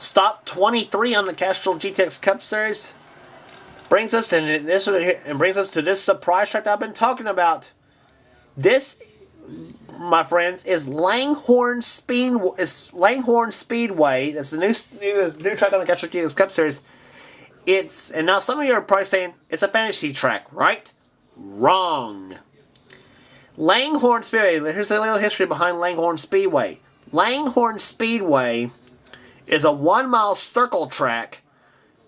Stop 23 on the Castrol GTX Cup Series brings us to this surprise track that I've been talking about. This, my friends, is Langhorne Speedway. That's the new track on the Castrol GTX Cup Series. And now some of you are probably saying it's a fantasy track, right? Wrong. Langhorne Speedway. Here's a little history behind Langhorne Speedway. Langhorne Speedway is a 1 mile circle track.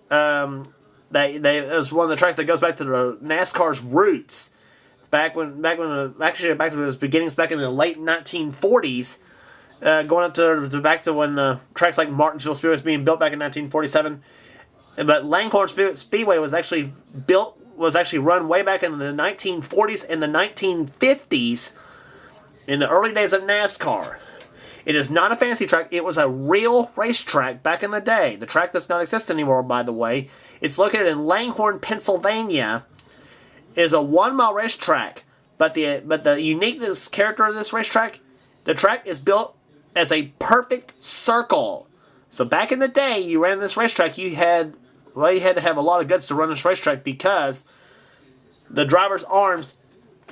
It's one of the tracks that goes back to the NASCAR's roots. Back to its beginnings back in the late 1940s, going up to back to when tracks like Martinsville Speedway was being built back in 1947. But Langhorne Speedway was actually run way back in the 1940s and the 1950s, in the early days of NASCAR. It is not a fantasy track. It was a real racetrack back in the day. The track does not exist anymore, by the way. It's located in Langhorne, Pennsylvania. It is a 1 mile racetrack. But the uniqueness character of this racetrack, the track is built as a perfect circle. So back in the day, you ran this racetrack, you had to have a lot of guts to run this racetrack because the driver's arms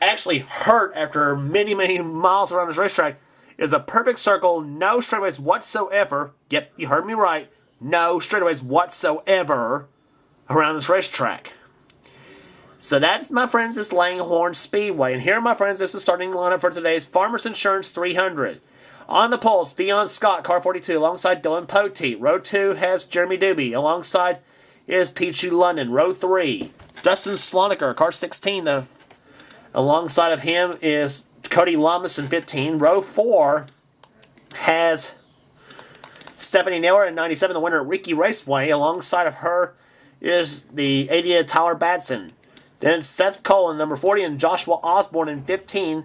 actually hurt after many, many miles around this racetrack. It is a perfect circle, no straightaways whatsoever. Yep, you heard me right. No straightaways whatsoever around this racetrack. So that's, my friends, this Langhorne Speedway. And here, my friends, this is the starting lineup for today's Farmers Insurance 300. On the poles, Dion Scott, car 42, alongside Dylan Poteet. Row 2 has Jeremy Doobie. Alongside is Pichu London. Row 3, Dustin Sloniker, car 16. Alongside of him is Cody Lamas in 15. Row 4 has Stephanie Naylor in 97, the winner at Ricky Raceway. Alongside of her is the 80 Tyler Batson. Then Seth Cole in number 40 and Joshua Osborne in 15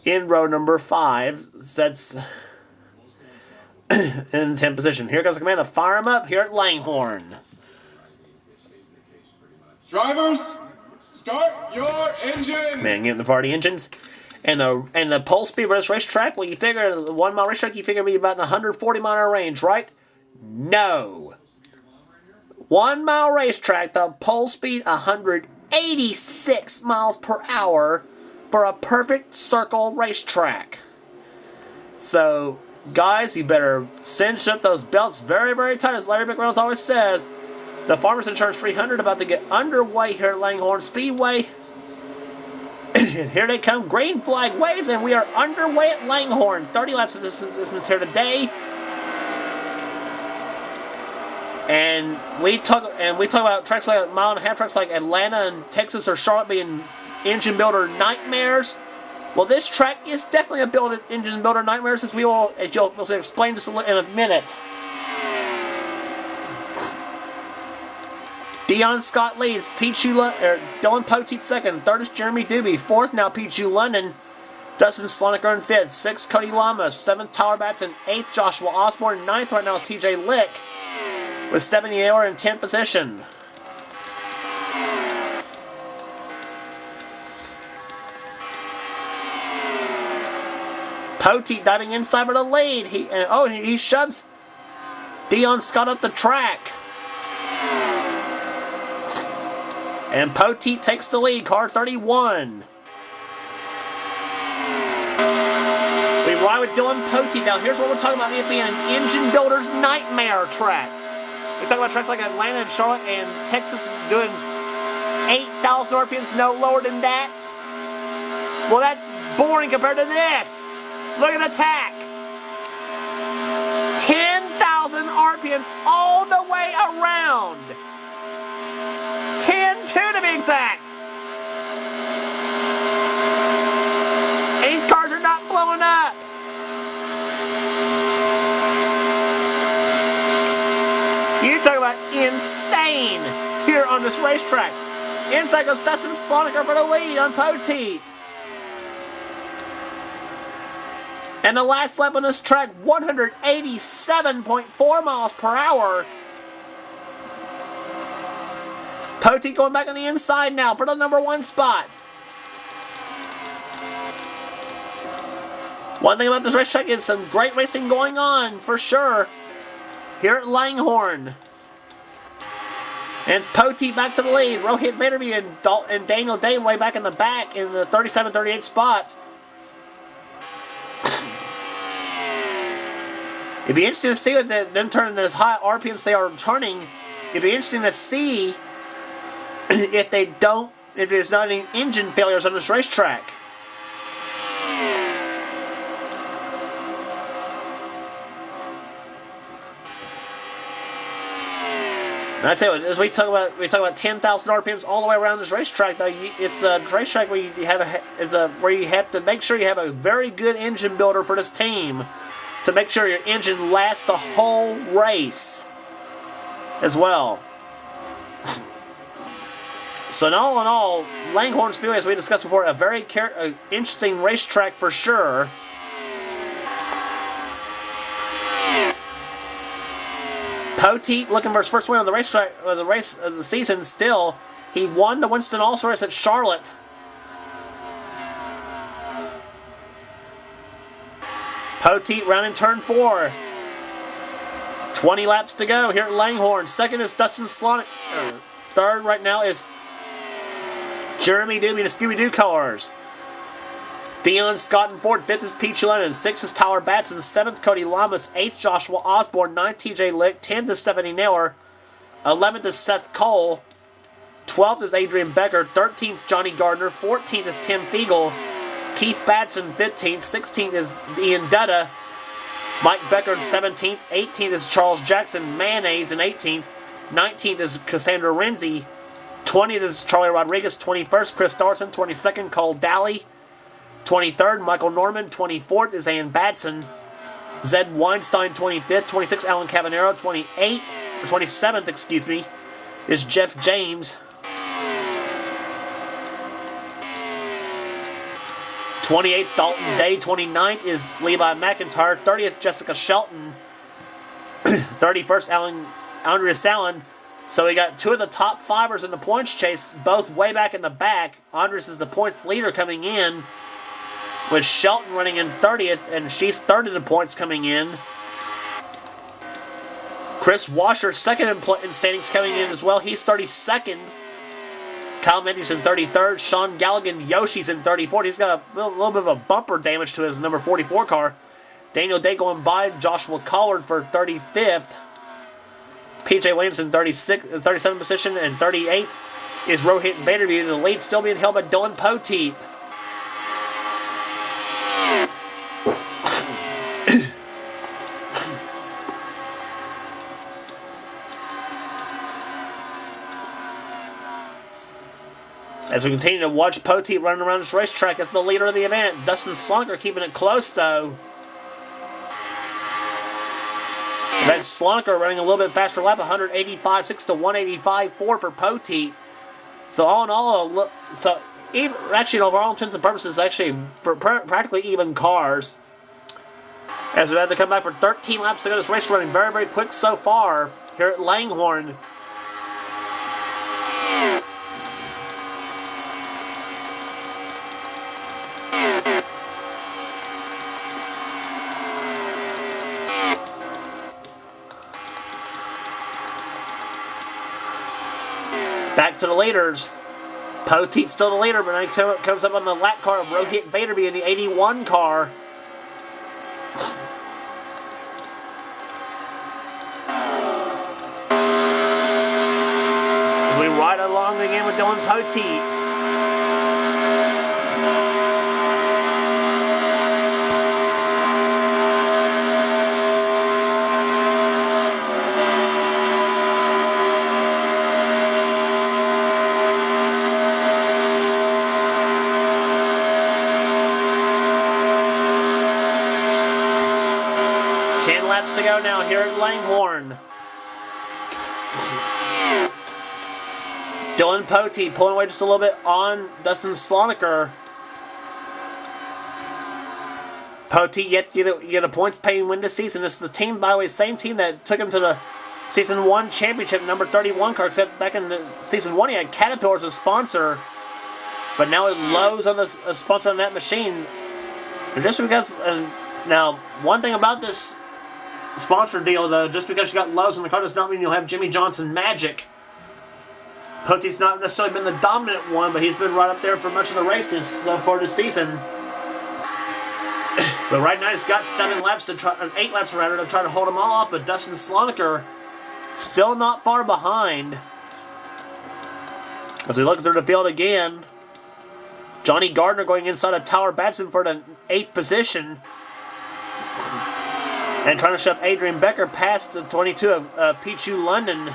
in row number 5. That's in 10th position. Here comes the command to fire him up here at Langhorne. Drivers, start your engine! Man, getting the party engines. And the pole speed for this racetrack, well, you figure the 1 mile racetrack, you figure it'd be about 140 mile range, right? No. 1 mile racetrack, the pole speed 186 miles per hour for a perfect circle racetrack. So, guys, you better cinch up those belts very, very tight, as Larry McReynolds always says. The Farmers Insurance 300 about to get underway here at Langhorne Speedway. And here they come, green flag waves, and we are underway at Langhorne. 30 laps of distance here today. And we talk about tracks like mile-and-a-half tracks like Atlanta and Texas or Charlotte being engine builder nightmares. Well, this track is definitely a engine builder nightmares, as you'll explain just in a minute. Dion Scott leads, Dylan Poteet second, third is Jeremy Doobie, fourth now Pichu London, Dustin Sloniker in fifth, sixth Cody Lamas, seventh Tyler Batson, eighth Joshua Osborne, ninth right now is TJ Lick, with Stephanie Naylor in 10th position. Poteet diving inside for the lead. He shoves Dion Scott up the track. And Poteet takes the lead, car 31. We ride with Dylan Poteet. Now here's what we're talking about, it being an engine builder's nightmare track. We talk about tracks like Atlanta and Charlotte and Texas doing 8,000 RPMs, no lower than that. Well, that's boring compared to this. Look at the tack. 10,000 RPMs all the way around. 10.2 to be exact. And these cars are not blowing up. You talk about insane here on this racetrack. Inside goes Dustin Sloniker for the lead on Poteet. And the last lap on this track, 187.4 miles per hour. Poteet going back on the inside now for the number 1 spot. One thing about this racetrack is some great racing going on, for sure. here at Langhorne. And it's Poteet back to the lead. Rohit Batterby and Daniel Day way back in the back in the 37-38 spot. It'd be interesting to see with them turning as high RPMs they are turning. It'd be interesting to see if there's not any engine failures on this racetrack. And I tell you, as we talk about 10,000 RPMs all the way around this racetrack, though, it's a racetrack where you have to make sure you have a very good engine builder for this team to make sure your engine lasts the whole race as well. So in all, Langhorne Speedway, as we discussed before, a very interesting racetrack for sure. Poteet looking for his first win on the racetrack of the season. Still, he won the Winston All-Star race at Charlotte. Poteet rounding turn 4. 20 laps to go here at Langhorne. Second is Dustin Slonick. Third right now is Jeremy Doobie in the Scooby-Doo cars. Dion Scott in fourth. Fifth is Pete Lennon. Sixth is Tyler Batson. Seventh, Cody Lamas. Eighth, Joshua Osborne. Ninth, TJ Lick. 10th is Stephanie Naylor. 11th is Seth Cole. 12th is Adrian Becker. 13th, Johnny Gardner. 14th is Tim Fiegel. Keith Batson, 15th. 16th is Ian Dutta. Mike Becker in 17th. 18th is Charles Jackson. Mayonnaise in 18th. 19th is Cassandra Renzi. 20th is Charlie Rodriguez. 21st, Chris Darson. 22nd, Cole Daly. 23rd, Michael Norman. 24th is Ann Batson. Zed Weinstein, 25th. 26th, Alan Cavanero. 27th, excuse me, is Jeff James. 28th, Dalton Day. 29th is Levi McIntyre. 30th, Jessica Shelton. 31st, Andreas Allen. So we got two of the top fivers in the points chase, both way back in the back. Andres is the points leader coming in, with Shelton running in 30th, and she's third in the points coming in. Chris Washer, second in standings coming in as well. He's 32nd. Kyle Matthews in 33rd. Sean Galligan, Yoshi's in 34th. He's got a little bit of a bumper damage to his number 44 car. Daniel Day going by. Joshua Collard for 35th. PJ Williams in 37th position, and 38th is Rohit Batterby. The lead still being held by Dylan Poteet. As we continue to watch Poteet running around this racetrack as the leader of the event. Dustin Sloniker keeping it close, though. That's Sloniker running a little bit faster lap, 185.6 to 185.4 for Poteet. So all in all, actually, over all intents and purposes, actually for practically even cars. As we have to come back for 13 laps to go, this race running very, very quick so far here at Langhorne. Back to the leaders. Poteet's still the leader, but now he comes up on the lap car of Rohit Batterby in the 81 car. We ride along again with Dylan Poteet. To go now here at Langhorne. Dylan Poteet pulling away just a little bit on Dustin Sloniker. Poteet yet to get a points-paying win this season. This is the team, by the way, same team that took him to the Season 1 championship, number 31 car, except back in the Season 1 he had Caterpillar as a sponsor, but now it Lowe's on a sponsor on that machine. And just because, now, one thing about this sponsor deal, though. Just because you got Lowe's in the car does not mean you'll have Jimmy Johnson magic. Pote's not necessarily been the dominant one, but he's been right up there for much of the races so far this season. But right now he's got 8 laps to try to hold him all off. But Dustin Sloniker still not far behind. As we look through the field again, Johnny Gardner going inside of Tyler Batson for the 8th position. And trying to shove Adrian Becker past the 22 of Pichu London.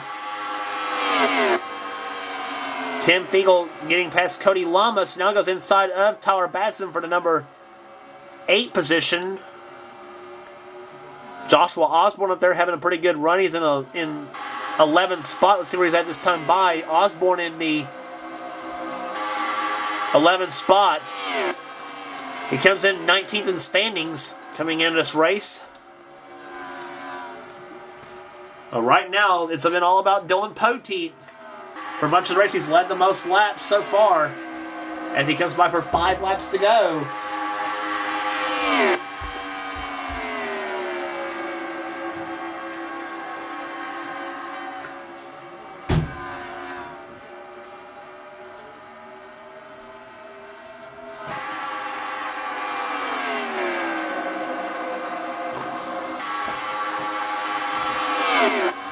Tim Fiegel getting past Cody Lamas. Now goes inside of Tyler Batson for the number 8 position. Joshua Osborne up there having a pretty good run. He's in 11th spot. Let's see where he's at this time by. Osborne in the 11th spot. He comes in 19th in standings coming into this race. But right now, it's been all about Dylan Pote. For much of the race, he's led the most laps so far as he comes by for 5 laps to go.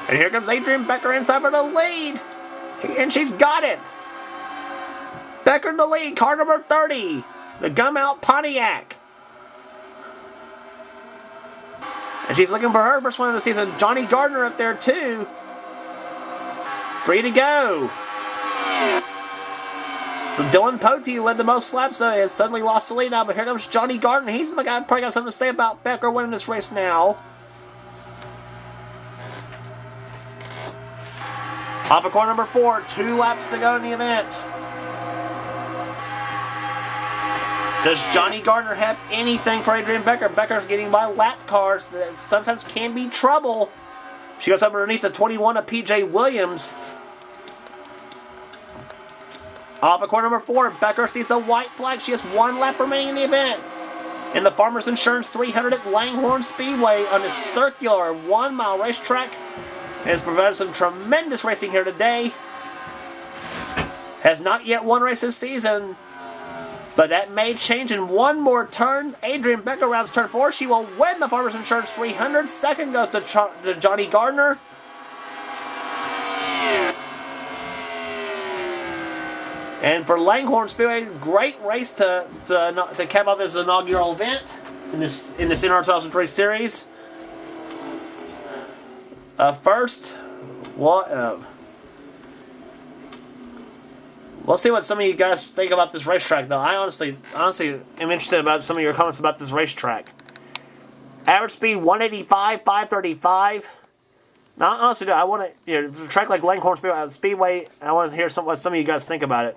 And here comes Adrian Becker inside for the lead. And she's got it. Becker in the lead, car number 30. The Gum Out Pontiac. And she's looking for her first one of the season. Johnny Gardner up there too. 3 to go. So Dylan Pote led the most laps, so he has suddenly lost the lead now. But here comes Johnny Gardner. He's probably got something to say about Becker winning this race now. Off of corner number 4, 2 laps to go in the event. Does Johnny Gardner have anything for Adrian Becker? Becker's getting by lap cars that sometimes can be trouble. She goes up underneath the 21 of PJ Williams. Off of corner number 4, Becker sees the white flag. She has 1 lap remaining in the event. In the Farmers Insurance 300 at Langhorne Speedway on this circular 1-mile racetrack. Has provided some tremendous racing here today. Has not yet won race this season, but that may change in one more turn. Adrian Becker rounds turn 4. She will win the Farmers Insurance 300. Second goes to Johnny Gardner. And for Langhorne Speedway, great race to cap off this inaugural event in this NR 2003 series. First, we'll see what some of you guys think about this racetrack, though. I honestly am interested about some of your comments about this racetrack. Average speed 185, 535. Now, honestly, I want to, a track like Langhorne Speedway, I want to hear what some of you guys think about it.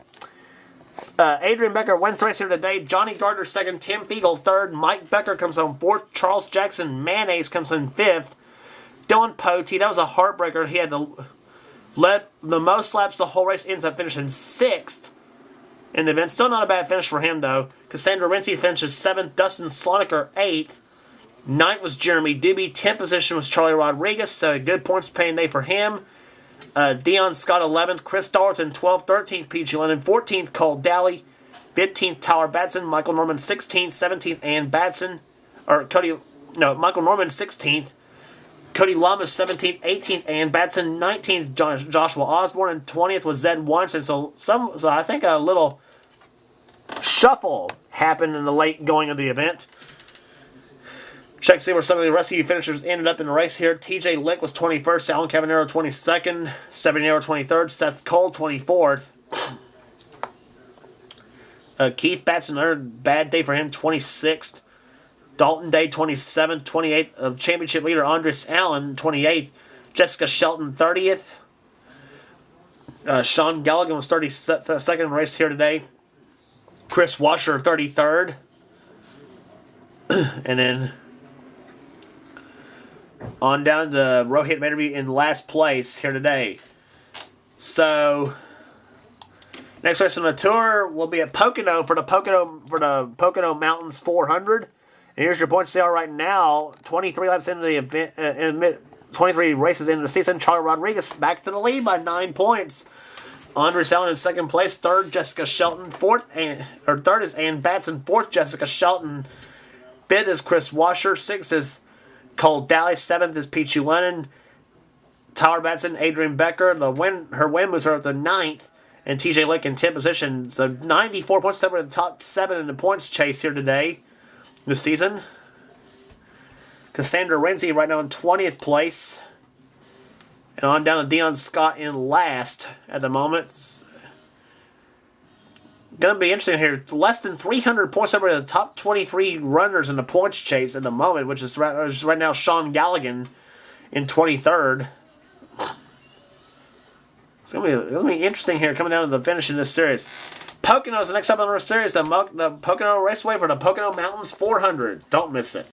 Adrian Becker wins the race here today. Johnny Gardner second, Tim Fiegel third, Mike Becker comes home fourth, Charles Jackson Mayonnaise comes in fifth. Dylan Pote, that was a heartbreaker. He had led the most laps the whole race, ends up finishing 6th in the event. Still not a bad finish for him, though. Cassandra Renzi finishes 7th, Dustin Sloniker 8th. 9th was Jeremy Doobie. 10th position was Charlie Rodriguez, so good points paying day for him. Dion Scott 11th, Chris Dalton 12th, 13th PG London, 14th Cole Daly, 15th Tyler Batson, Michael Norman 16th, 17th Ann Batson, Michael Norman 16th. Cody Lamas 17th, 18th, Ann Batson 19th, Joshua Osborne, and 20th was Zed Weinstein. So I think a little shuffle happened in the late going of the event. Check to see where some of the rest of you finishers ended up in the race here. TJ Lick was 21st, Alan Cavanero 22nd, Severino 23rd, Seth Cole 24th. Keith Batson, another bad day for him, 26th. Dalton Day, 27th, 28th. Championship leader Andres Allen, 28th. Jessica Shelton, 30th. Sean Galligan was 32nd in the race here today. Chris Washer, 33rd. And then on down to Rohit Manderby in last place here today. So next race on the tour will be at Pocono for the Pocono Mountains 400. And here's your points they are right now. 23 laps into the event, 23 races into the season. Charlie Rodriguez back to the lead by 9 points. Andre Sellen in second place. Third, Jessica Shelton. Third is Ann Batson. Fourth, Jessica Shelton. Fifth is Chris Washer. Sixth is Cole Daly. Seventh is Peachy Lennon. Tyler Batson, Adrian Becker. Her win moves her up to 9th. And TJ Lake in 10th position. So 94 points separate the top 7 in the points chase here today. This season. Cassandra Renzi right now in 20th place. And on down to Dion Scott in last at the moment. It's going to be interesting here. Less than 300 points over the top 23 runners in the points chase at the moment, which is right now Sean Galligan in 23rd. It's going to be interesting here coming down to the finish in this series. Pocono is the next up on our series. The Pocono Raceway for the Pocono Mountains 400. Don't miss it.